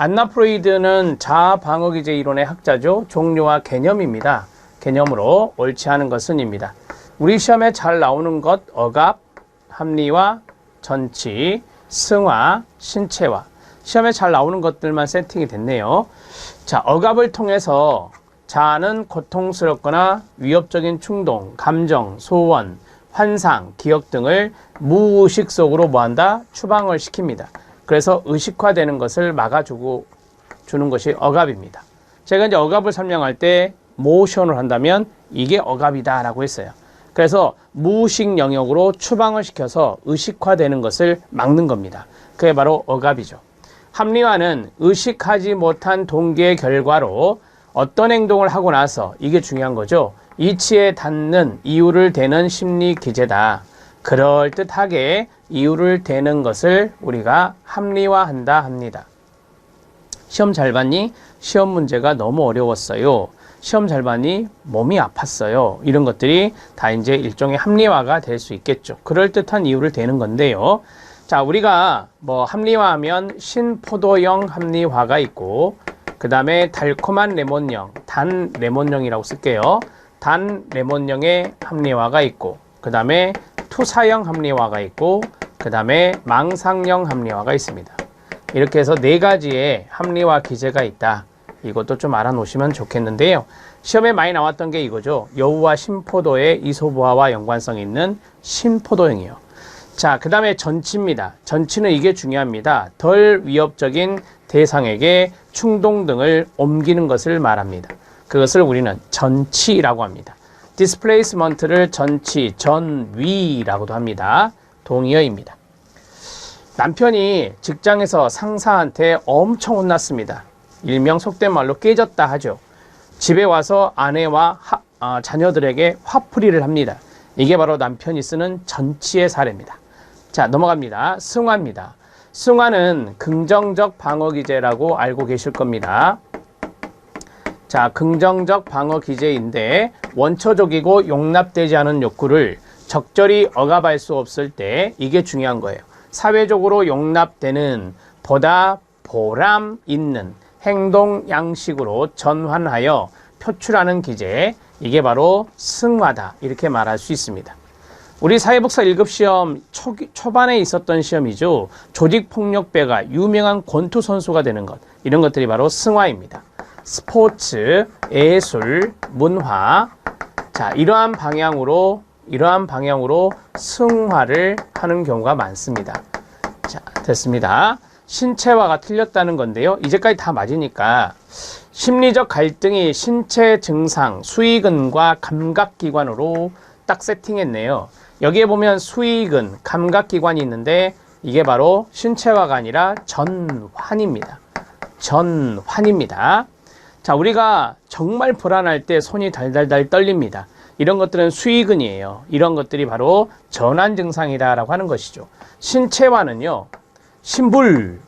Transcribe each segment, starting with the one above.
안나 프로이드는 자아 방어 기제 이론의 학자죠. 종류와 개념입니다. 개념으로 옳지 않은 것은입니다. 우리 시험에 잘 나오는 것 억압, 합리화, 전치, 승화, 신체화. 시험에 잘 나오는 것들만 세팅이 됐네요. 자, 억압을 통해서 자아는 고통스럽거나 위협적인 충동, 감정, 소원, 환상, 기억 등을 무의식 속으로 뭐한다? 추방을 시킵니다. 그래서 의식화되는 것을 막아주고 주는 것이 억압입니다. 제가 이제 억압을 설명할 때 모션을 한다면 이게 억압이다 라고 했어요. 그래서 무의식 영역으로 추방을 시켜서 의식화되는 것을 막는 겁니다. 그게 바로 억압이죠. 합리화는 의식하지 못한 동기의 결과로 어떤 행동을 하고 나서, 이게 중요한 거죠. 이치에 닿는 이유를 대는 심리 기제다. 그럴듯하게 이유를 대는 것을 우리가 합리화한다 합니다. 시험 잘 봤니? 시험 문제가 너무 어려웠어요. 시험 잘 봤니? 몸이 아팠어요. 이런 것들이 다 이제 일종의 합리화가 될 수 있겠죠. 그럴듯한 이유를 대는 건데요. 자, 우리가 뭐 합리화하면 신포도형 합리화가 있고, 그 다음에 달콤한 레몬형, 단 레몬형이라고 쓸게요. 단 레몬형의 합리화가 있고, 그 다음에 투사형 합리화가 있고, 그 다음에 망상형 합리화가 있습니다. 이렇게 해서 4가지의 합리화 기제가 있다. 이것도 좀 알아놓으시면 좋겠는데요. 시험에 많이 나왔던 게 이거죠. 여우와 신포도의 이소부화와 연관성이 있는 신포도형이요. 자, 그 다음에 전치입니다. 전치는 이게 중요합니다. 덜 위협적인 대상에게 충동 등을 옮기는 것을 말합니다. 그것을 우리는 전치라고 합니다. displacement를 전치, 전위라고도 합니다. 동의어입니다. 남편이 직장에서 상사한테 엄청 혼났습니다. 일명 속된 말로 깨졌다 하죠. 집에 와서 아내와 자녀들에게 화풀이를 합니다. 이게 바로 남편이 쓰는 전치의 사례입니다. 자, 넘어갑니다. 승화입니다. 승화는 긍정적 방어 기제라고 알고 계실 겁니다. 자, 긍정적 방어 기제인데 원초적이고 용납되지 않은 욕구를 적절히 억압할 수 없을 때 이게 중요한 거예요. 사회적으로 용납되는 보다 보람 있는 행동 양식으로 전환하여 표출하는 기제, 이게 바로 승화다 이렇게 말할 수 있습니다. 우리 사회복사 1급 시험 초반에 있었던 시험이죠. 조직폭력배가 유명한 권투 선수가 되는 것, 이런 것들이 바로 승화입니다. 스포츠, 예술, 문화, 자, 이러한 방향으로 승화를 하는 경우가 많습니다. 자, 됐습니다. 신체화가 틀렸다는 건데요. 이제까지 다 맞으니까 심리적 갈등이 신체 증상, 수의근과 감각기관으로 딱 세팅했네요. 여기에 보면 수의근, 감각기관이 있는데 이게 바로 신체화가 아니라 전환입니다. 전환입니다. 자, 우리가 정말 불안할 때 손이 달달달 떨립니다. 이런 것들은 수의근이에요. 이런 것들이 바로 전환 증상이다라고 하는 것이죠. 신체화는요,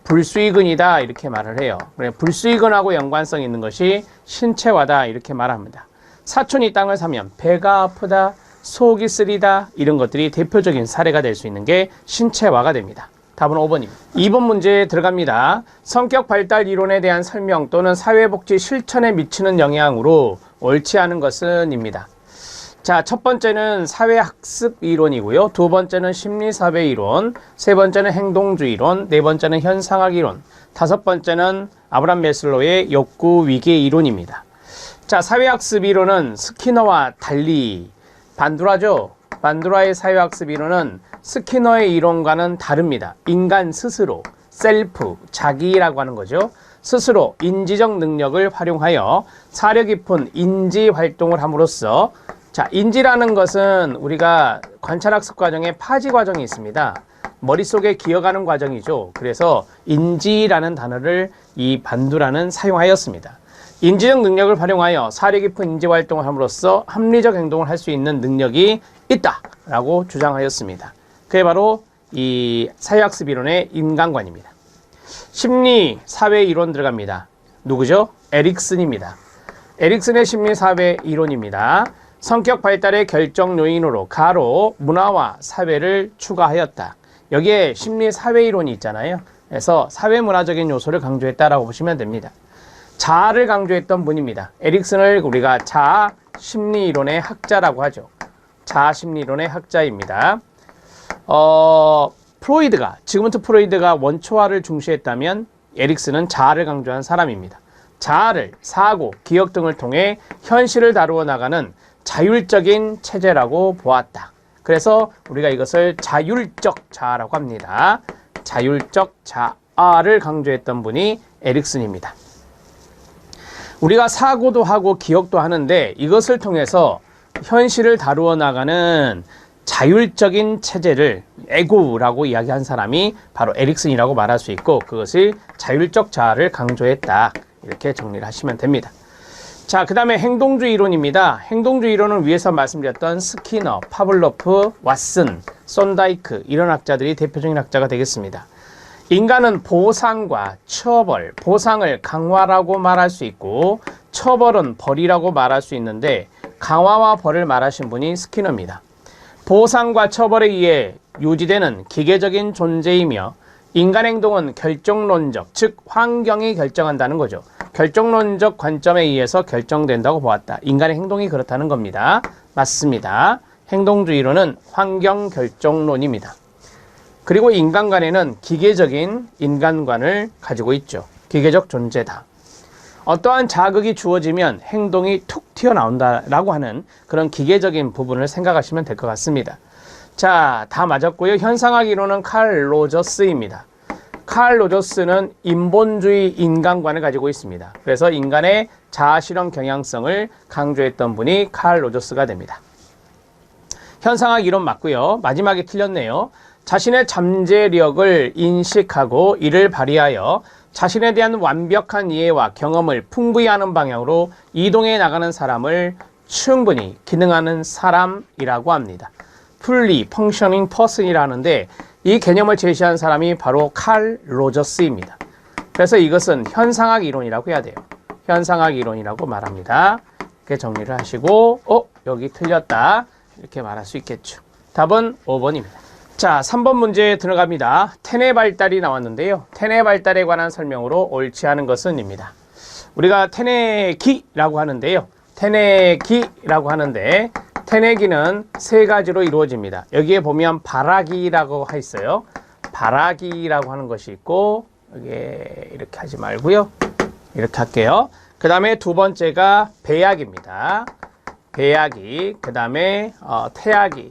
불수의근이다 이렇게 말을 해요. 불수의근하고 연관성 있는 것이 신체화다 이렇게 말합니다. 사촌이 땅을 사면 배가 아프다, 속이 쓰리다, 이런 것들이 대표적인 사례가 될 수 있는 게 신체화가 됩니다. 답은 5번입니다. 2번 문제에 들어갑니다. 성격 발달 이론에 대한 설명 또는 사회복지 실천에 미치는 영향으로 옳지 않은 것은 입니다. 자, 첫 번째는 사회학습 이론이고요. 두 번째는 심리사회 이론, 세 번째는 행동주의 이론, 네 번째는 현상학 이론, 다섯 번째는 아브람 메슬로의 욕구 위계 이론입니다. 자, 사회학습 이론은 스키너와 달리 반두라죠. 반두라의 사회학습 이론은 스키너의 이론과는 다릅니다. 인간 스스로, 셀프, 자기라고 하는 거죠. 스스로 인지적 능력을 활용하여 사려 깊은 인지 활동을 함으로써, 자, 인지라는 것은 우리가 관찰학습 과정에 파지 과정이 있습니다. 머릿속에 기억하는 과정이죠. 그래서 인지라는 단어를 이 반두라는 사용하였습니다. 인지적 능력을 활용하여 사려 깊은 인지 활동을 함으로써 합리적 행동을 할 수 있는 능력이 있다라고 주장하였습니다. 그게 바로 이 사회학습 이론의 인간관입니다. 심리 사회 이론 들어갑니다. 누구죠? 에릭슨입니다. 에릭슨의 심리 사회 이론입니다. 성격 발달의 결정 요인으로 가로 문화와 사회를 추가하였다. 여기에 심리 사회 이론이 있잖아요. 그래서 사회문화적인 요소를 강조했다라고 보시면 됩니다. 자아를 강조했던 분입니다. 에릭슨을 우리가 자아 심리이론의 학자라고 하죠. 자아 심리이론의 학자입니다. 지그문트 프로이드가 원초화를 중시했다면 에릭슨은 자아를 강조한 사람입니다. 자아를 사고, 기억 등을 통해 현실을 다루어 나가는 자율적인 체제라고 보았다. 그래서 우리가 이것을 자율적 자아라고 합니다. 자율적 자아를 강조했던 분이 에릭슨입니다. 우리가 사고도 하고 기억도 하는데 이것을 통해서 현실을 다루어 나가는 자율적인 체제를 에고라고 이야기한 사람이 바로 에릭슨이라고 말할 수 있고, 그것이 자율적 자아를 강조했다. 이렇게 정리를 하시면 됩니다. 자, 그 다음에 행동주의 이론입니다. 행동주의 이론은 위에서 말씀드렸던 스키너, 파블로프, 왓슨, 손다이크 이런 학자들이 대표적인 학자가 되겠습니다. 인간은 보상과 처벌, 보상을 강화라고 말할 수 있고 처벌은 벌이라고 말할 수 있는데 강화와 벌을 말하신 분이 스키너입니다. 보상과 처벌에 의해 유지되는 기계적인 존재이며 인간 행동은 결정론적, 즉 환경이 결정한다는 거죠. 결정론적 관점에 의해서 결정된다고 보았다. 인간의 행동이 그렇다는 겁니다. 맞습니다. 행동주의론은 환경 결정론입니다. 그리고 인간관에는 기계적인 인간관을 가지고 있죠. 기계적 존재다. 어떠한 자극이 주어지면 행동이 툭 튀어나온다라고 하는 그런 기계적인 부분을 생각하시면 될 것 같습니다. 자, 다 맞았고요. 현상학 이론은 칼 로저스입니다. 칼 로저스는 인본주의 인간관을 가지고 있습니다. 그래서 인간의 자아실현 경향성을 강조했던 분이 칼 로저스가 됩니다. 현상학 이론 맞고요. 마지막에 틀렸네요. 자신의 잠재력을 인식하고 이를 발휘하여 자신에 대한 완벽한 이해와 경험을 풍부히 하는 방향으로 이동해 나가는 사람을 충분히 기능하는 사람이라고 합니다. Fully Functioning Person이라는데 이 개념을 제시한 사람이 바로 칼 로저스입니다. 그래서 이것은 현상학 이론이라고 해야 돼요. 현상학 이론이라고 말합니다. 이렇게 정리를 하시고 여기 틀렸다 이렇게 말할 수 있겠죠. 답은 5번입니다. 자, 3번 문제에 들어갑니다. 태뇌 발달이 나왔는데요. 태뇌 발달에 관한 설명으로 옳지 않은 것은 입니다. 우리가 태뇌기라고 하는데요. 태뇌기라고 하는데 태뇌기는 세 가지로 이루어집니다. 여기에 보면 발화기라고 있어요. 발화기라고 하는 것이 있고 여기에 이렇게 하지 말고요. 이렇게 할게요. 그 다음에 두 번째가 배야기입니다. 배야기, 그 다음에 태야기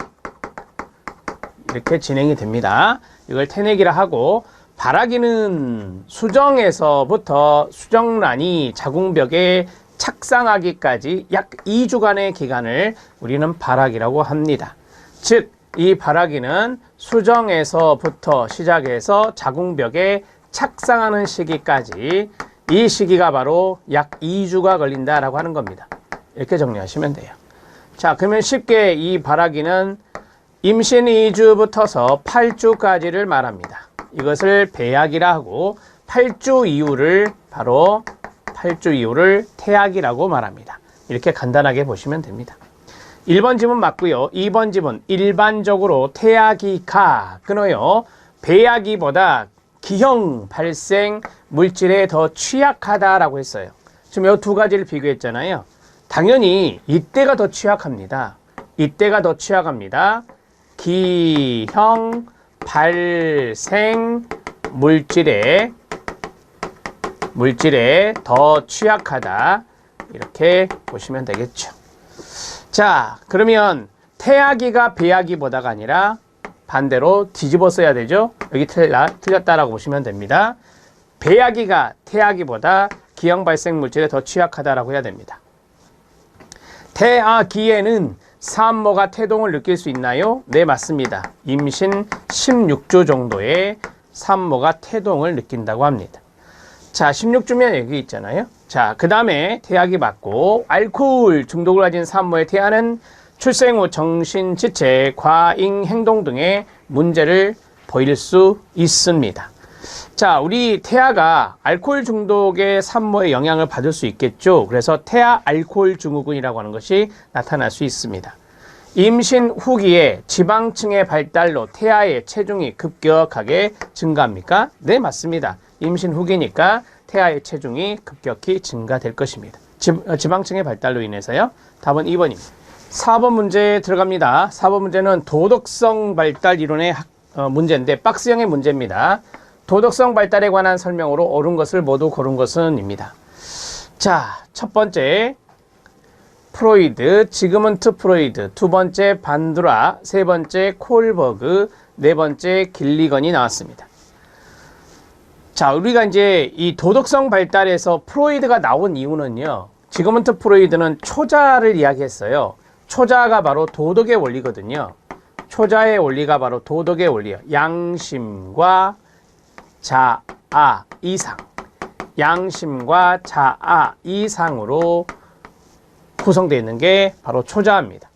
이렇게 진행이 됩니다. 이걸 태뇌기라 하고, 발화기는 수정에서부터 수정란이 자궁벽에 착상하기까지 약 2주간의 기간을 우리는 발화기라고 합니다. 즉, 이 발화기는 수정에서부터 시작해서 자궁벽에 착상하는 시기까지, 이 시기가 바로 약 2주가 걸린다라고 하는 겁니다. 이렇게 정리하시면 돼요. 자, 그러면 쉽게 이 발화기는 임신 2주부터서 8주까지를 말합니다. 이것을 배야기라 하고 8주 이후를 바로 8주 이후를 태야기라고 말합니다. 이렇게 간단하게 보시면 됩니다. 1번 지문 맞고요. 2번 지문 일반적으로 태야기가 끊어요. 배야기보다 기형 발생 물질에 더 취약하다라고 했어요. 지금 이 두 가지를 비교했잖아요. 당연히 이때가 더 취약합니다. 이때가 더 취약합니다. 기형 발생 물질에 더 취약하다 이렇게 보시면 되겠죠. 자, 그러면 태야기가 배야기보다가 아니라 반대로 뒤집어 써야 되죠. 여기 틀렸다라고 보시면 됩니다. 배야기가 태야기보다 기형 발생 물질에 더 취약하다라고 해야 됩니다. 태아기에는 산모가 태동을 느낄 수 있나요? 네, 맞습니다. 임신 16주 정도에 산모가 태동을 느낀다고 합니다. 자, 16주면 여기 있잖아요. 자, 그 다음에 태아기 맞고, 알코올 중독을 가진 산모의 태아는 출생 후 정신, 지체, 과잉 행동 등의 문제를 보일 수 있습니다. 자, 우리 태아가 알코올 중독의 산모의 영향을 받을 수 있겠죠. 그래서 태아 알코올 증후군이라고 하는 것이 나타날 수 있습니다. 임신 후기에 지방층의 발달로 태아의 체중이 급격하게 증가합니까? 네, 맞습니다. 임신 후기니까 태아의 체중이 급격히 증가될 것입니다. 지방층의 발달로 인해서요. 답은 2번입니다. 4번 문제 들어갑니다. 4번 문제는 도덕성 발달 이론의 문제인데 박스형의 문제입니다. 도덕성 발달에 관한 설명으로 옳은 것을 모두 고른 것은 입니다. 자, 첫 번째 프로이드, 지그문트 프로이드, 두 번째 반두라, 세 번째 콜버그, 네 번째 길리건이 나왔습니다. 자, 우리가 이제 이 도덕성 발달에서 프로이드가 나온 이유는요. 지그문트 프로이드는 초자를 이야기했어요. 초자가 바로 도덕의 원리거든요. 초자의 원리가 바로 도덕의 원리예요. 양심과 자아, 이상. 양심과 자아, 이상으로 구성되어 있는 게 바로 초자입니다.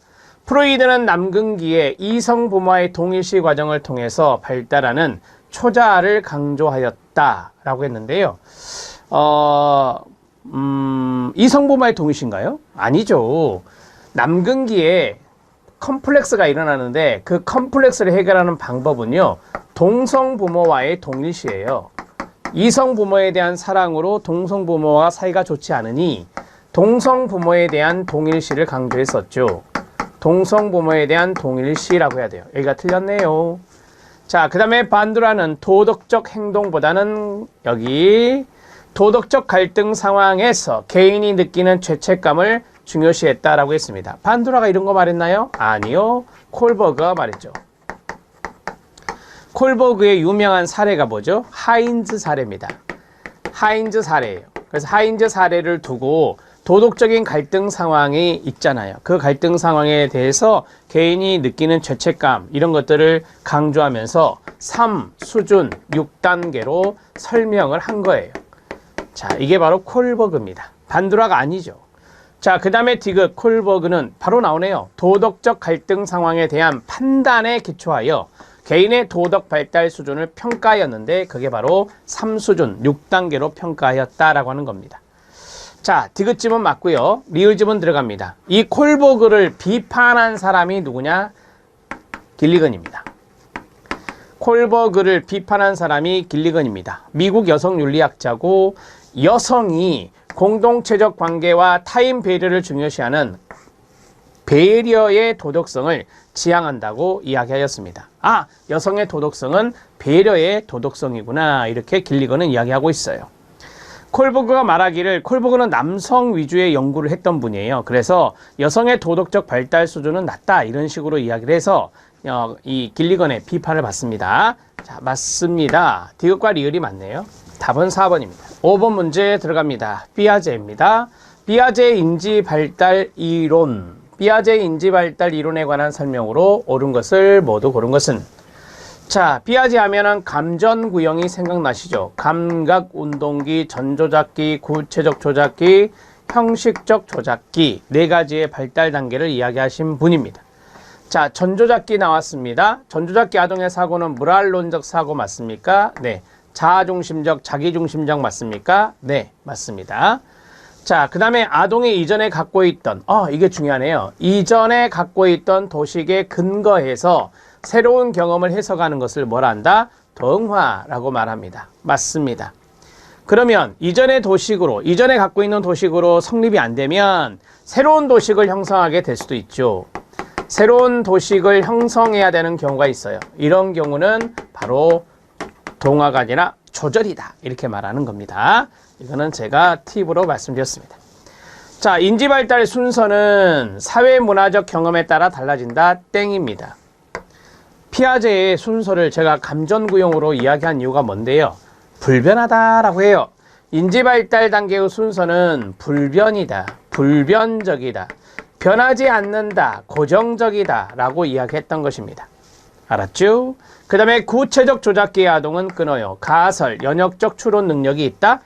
프로이드는 남근기에 이성부모와의 동일시 과정을 통해서 발달하는 초자아를 강조하였다라고 했는데요. 이성부모와의 동일시인가요? 아니죠. 남근기에 컴플렉스가 일어나는데 그 컴플렉스를 해결하는 방법은요. 동성부모와의 동일시예요. 이성부모에 대한 사랑으로 동성부모와 사이가 좋지 않으니 동성부모에 대한 동일시를 강조했었죠. 동성부모에 대한 동일시라고 해야 돼요. 여기가 틀렸네요. 자, 그 다음에 반두라는 도덕적 행동보다는 여기 도덕적 갈등 상황에서 개인이 느끼는 죄책감을 중요시했다라고 했습니다. 반두라가 이런 거 말했나요? 아니요. 콜버그가 말했죠. 콜버그의 유명한 사례가 뭐죠? 하인즈 사례입니다. 하인즈 사례예요. 그래서 하인즈 사례를 두고 도덕적인 갈등 상황이 있잖아요. 그 갈등 상황에 대해서 개인이 느끼는 죄책감 이런 것들을 강조하면서 3 수준 6단계로 설명을 한 거예요. 자, 이게 바로 콜버그입니다. 반두라가 아니죠. 자, 그 다음에 디귿 콜버그는 바로 나오네요. 도덕적 갈등 상황에 대한 판단에 기초하여 개인의 도덕 발달 수준을 평가하였는데 그게 바로 3수준 6단계로 평가하였다라고 하는 겁니다. 자, 디귿집은 맞고요. 리을집은 들어갑니다. 이 콜버그를 비판한 사람이 누구냐? 길리건입니다. 콜버그를 비판한 사람이 길리건입니다. 미국 여성 윤리학자고 여성이 공동체적 관계와 타인 배려를 중요시하는 배려의 도덕성을 지향한다고 이야기하였습니다. 아, 여성의 도덕성은 배려의 도덕성이구나. 이렇게 길리건은 이야기하고 있어요. 콜버그가 말하기를 콜버그는 남성 위주의 연구를 했던 분이에요. 그래서 여성의 도덕적 발달 수준은 낮다. 이런 식으로 이야기를 해서 이 길리건의 비판을 받습니다. 자, 맞습니다. 디귿과 리을이 맞네요. 답은 4번입니다. 5번 문제 들어갑니다. 피아제입니다. 피아제 인지 발달 이론. 피아제 인지 발달 이론에 관한 설명으로 옳은 것을 모두 고른 것은 자, 피아제 하면은 감전구형이 생각나시죠? 감각 운동기, 전조작기, 구체적 조작기, 형식적 조작기 네 가지의 발달 단계를 이야기하신 분입니다. 자, 전조작기 나왔습니다. 전조작기 아동의 사고는 물알론적 사고 맞습니까? 네. 자아중심적, 자기중심적 맞습니까? 네, 맞습니다. 자, 그 다음에 아동이 이전에 갖고 있던 이게 중요하네요. 이전에 갖고 있던 도식에 근거해서 새로운 경험을 해석하는 것을 뭐라 한다? 동화라고 말합니다. 맞습니다. 그러면 이전에 갖고 있는 도식으로 성립이 안 되면 새로운 도식을 형성하게 될 수도 있죠. 새로운 도식을 형성해야 되는 경우가 있어요. 이런 경우는 바로 동화가 아니라 조절이다. 이렇게 말하는 겁니다. 이거는 제가 팁으로 말씀드렸습니다. 자, 인지발달 순서는 사회문화적 경험에 따라 달라진다. 땡입니다. 피아제의 순서를 제가 감전구형으로 이야기한 이유가 뭔데요? 불변하다라고 해요. 인지발달 단계의 순서는 불변이다. 불변적이다. 변하지 않는다. 고정적이다. 라고 이야기했던 것입니다. 알았죠? 그 다음에 구체적 조작기의 아동은 끊어요. 가설, 연역적 추론 능력이 있다?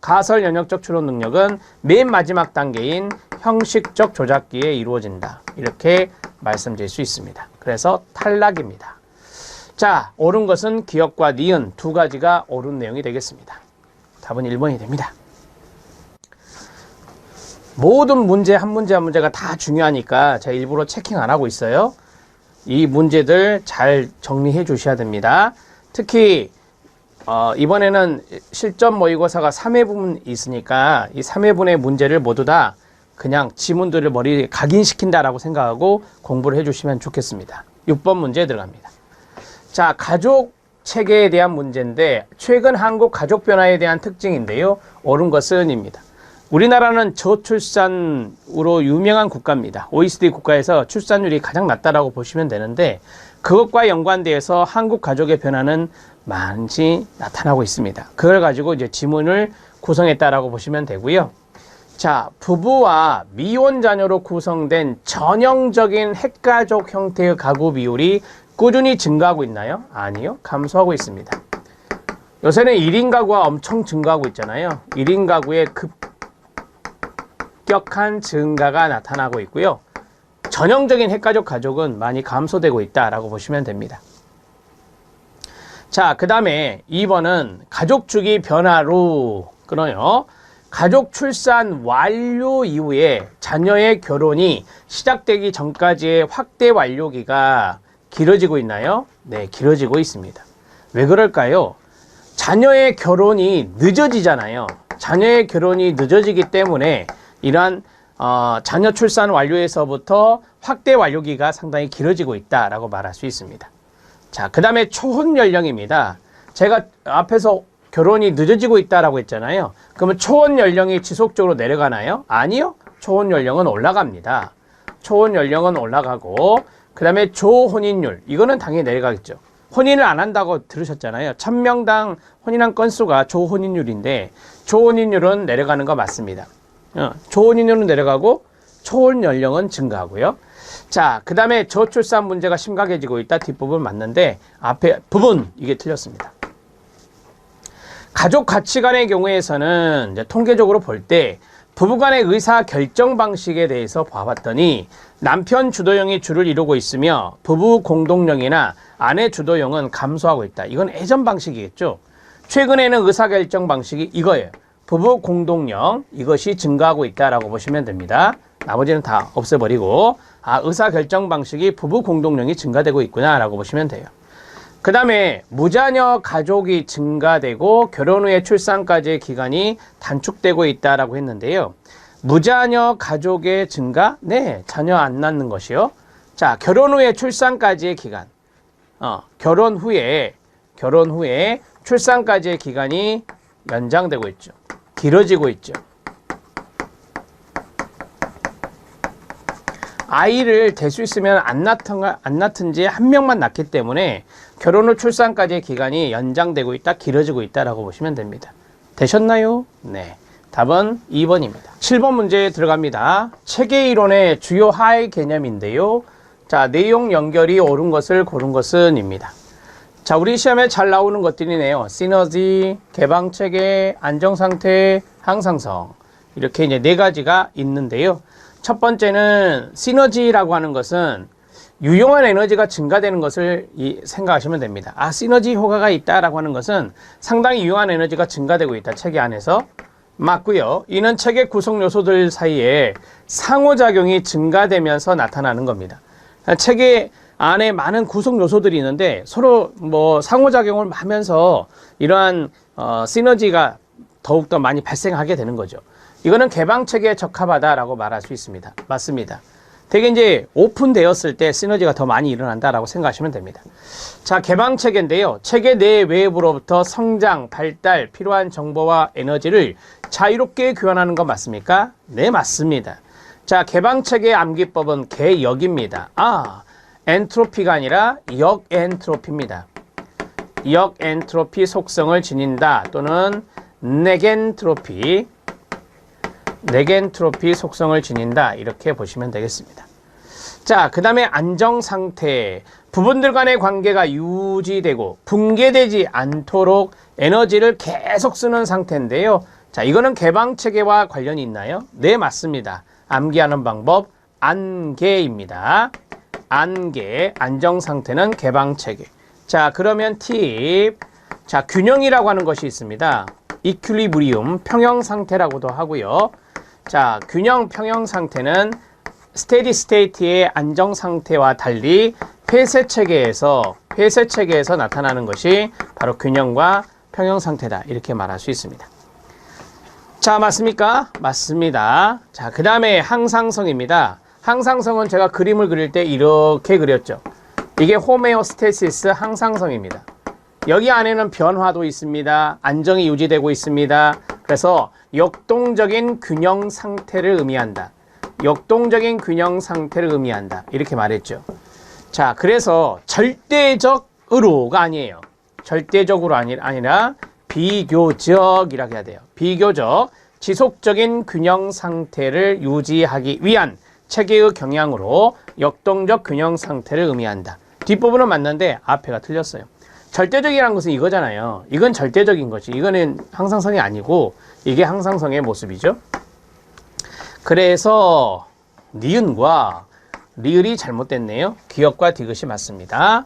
가설, 연역적 추론 능력은 맨 마지막 단계인 형식적 조작기에 이루어진다. 이렇게 말씀드릴 수 있습니다. 그래서 탈락입니다. 자, 옳은 것은 기억과 니은 두 가지가 옳은 내용이 되겠습니다. 답은 1번이 됩니다. 모든 문제 한 문제 한 문제가 다 중요하니까 제가 일부러 체킹 안 하고 있어요. 이 문제들 잘 정리해 주셔야 됩니다. 특히 이번에는 실전 모의고사가 3회분 있으니까 이 3회분의 문제를 모두 다 그냥 지문들을 머리에 각인시킨다라고 생각하고 공부를 해주시면 좋겠습니다. 6번 문제 들어갑니다. 자, 가족 체계에 대한 문제인데 최근 한국 가족 변화에 대한 특징인데요. 옳은 것은입니다. 우리나라는 저출산으로 유명한 국가입니다. OECD 국가에서 출산율이 가장 낮다라고 보시면 되는데 그것과 연관되어서 한국 가족의 변화는 많이 나타나고 있습니다. 그걸 가지고 이제 지문을 구성했다라고 보시면 되고요. 자, 부부와 미혼 자녀로 구성된 전형적인 핵가족 형태의 가구 비율이 꾸준히 증가하고 있나요? 아니요. 감소하고 있습니다. 요새는 1인 가구가 엄청 증가하고 있잖아요. 1인 가구의 급격한 증가가 나타나고 있고요. 전형적인 핵가족 가족은 많이 감소되고 있다라고 보시면 됩니다. 자, 그 다음에 2번은 가족 주기 변화로 끊어요. 가족 출산 완료 이후에 자녀의 결혼이 시작되기 전까지의 확대 완료기가 길어지고 있나요? 네, 길어지고 있습니다. 왜 그럴까요? 자녀의 결혼이 늦어지잖아요. 자녀의 결혼이 늦어지기 때문에 이러한 자녀 출산 완료에서부터 확대 완료기가 상당히 길어지고 있다라고 말할 수 있습니다. 자, 그 다음에 초혼 연령입니다. 제가 앞에서 결혼이 늦어지고 있다라고 했잖아요. 그러면 초혼 연령이 지속적으로 내려가나요? 아니요. 초혼 연령은 올라갑니다. 초혼 연령은 올라가고 그 다음에 조혼인율, 이거는 당연히 내려가겠죠. 혼인을 안 한다고 들으셨잖아요. 1000명당 혼인한 건수가 조혼인율인데 조혼인율은 내려가는 거 맞습니다. 조혼인율은 내려가고 초혼 연령은 증가하고요. 자, 그 다음에 저출산 문제가 심각해지고 있다. 뒷부분 맞는데 앞에 부분 이게 틀렸습니다. 가족 가치관의 경우에서는 이제 통계적으로 볼 때 부부간의 의사 결정 방식에 대해서 봐봤더니 남편 주도형이 주를 이루고 있으며 부부 공동령이나 아내 주도형은 감소하고 있다. 이건 예전 방식이겠죠. 최근에는 의사 결정 방식이 이거예요. 부부 공동령, 이것이 증가하고 있다라고 보시면 됩니다. 나머지는 다 없애버리고 의사 결정 방식이 부부 공동령이 증가되고 있구나 라고 보시면 돼요. 그 다음에 무자녀 가족이 증가되고 결혼 후에 출산까지의 기간이 단축되고 있다라고 했는데요. 무자녀 가족의 증가? 네, 자녀 안 낳는 것이요. 자, 결혼 후에 출산까지의 기간. 결혼 후에 출산까지의 기간이 연장되고 있죠. 길어지고 있죠. 아이를 될 수 있으면 안 낳든지 한 명만 낳기 때문에 결혼 후 출산까지의 기간이 연장되고 있다, 길어지고 있다라고 보시면 됩니다. 되셨나요? 네. 답은 2번입니다. 7번 문제에 들어갑니다. 체계 이론의 주요 하의 개념인데요. 자, 내용 연결이 옳은 것을 고른 것은입니다. 자, 우리 시험에 잘 나오는 것들이네요. 시너지, 개방체계, 안정상태, 항상성. 이렇게 이제 네 가지가 있는데요. 첫 번째는 시너지라고 하는 것은 유용한 에너지가 증가되는 것을 생각하시면 됩니다. 시너지 효과가 있다라고 하는 것은 상당히 유용한 에너지가 증가되고 있다. 체계 안에서. 맞고요. 이는 체계 구성 요소들 사이에 상호작용이 증가되면서 나타나는 겁니다. 체계 안에 많은 구성 요소들이 있는데 서로 상호작용을 하면서 이러한 시너지가 더욱더 많이 발생하게 되는 거죠. 이거는 개방체계에 적합하다라고 말할 수 있습니다. 맞습니다. 되게 이제 오픈되었을 때 시너지가 더 많이 일어난다라고 생각하시면 됩니다. 자, 개방체계인데요. 체계 내 외부로부터 성장, 발달, 필요한 정보와 에너지를 자유롭게 교환하는 거 맞습니까? 네, 맞습니다. 자, 개방체계의 암기법은 개역입니다. 엔트로피가 아니라 역엔트로피입니다. 역엔트로피 속성을 지닌다 또는 네겐트로피 속성을 지닌다 이렇게 보시면 되겠습니다. 자, 그 다음에 안정상태, 부분들 간의 관계가 유지되고 붕괴되지 않도록 에너지를 계속 쓰는 상태인데요. 자, 이거는 개방체계와 관련이 있나요? 네, 맞습니다. 암기하는 방법 안개입니다. 안개, 안정상태는 개방체계. 자, 그러면 팁. 자, 균형이라고 하는 것이 있습니다. 이퀄리브리움, 평형상태라고도 하고요. 자, 균형 평형 상태는 스테디 스테이트의 안정 상태와 달리 폐쇄 체계에서 나타나는 것이 바로 균형과 평형 상태다. 이렇게 말할 수 있습니다. 자, 맞습니까? 맞습니다. 자, 그 다음에 항상성입니다. 항상성은 제가 그림을 그릴 때 이렇게 그렸죠. 이게 호메오스테시스 항상성입니다. 여기 안에는 변화도 있습니다. 안정이 유지되고 있습니다. 그래서 역동적인 균형 상태를 의미한다. 역동적인 균형 상태를 의미한다. 이렇게 말했죠. 자, 그래서 절대적으로가 아니에요. 절대적으로 아니라 비교적이라고 해야 돼요. 비교적 지속적인 균형 상태를 유지하기 위한 체계의 경향으로 역동적 균형 상태를 의미한다. 뒷부분은 맞는데 앞에가 틀렸어요. 절대적이라는 것은 이거잖아요. 이건 절대적인 거지. 이거는 항상성이 아니고 이게 항상성의 모습이죠. 그래서 니은과 리을이 잘못됐네요. 기역과 디귿이 맞습니다.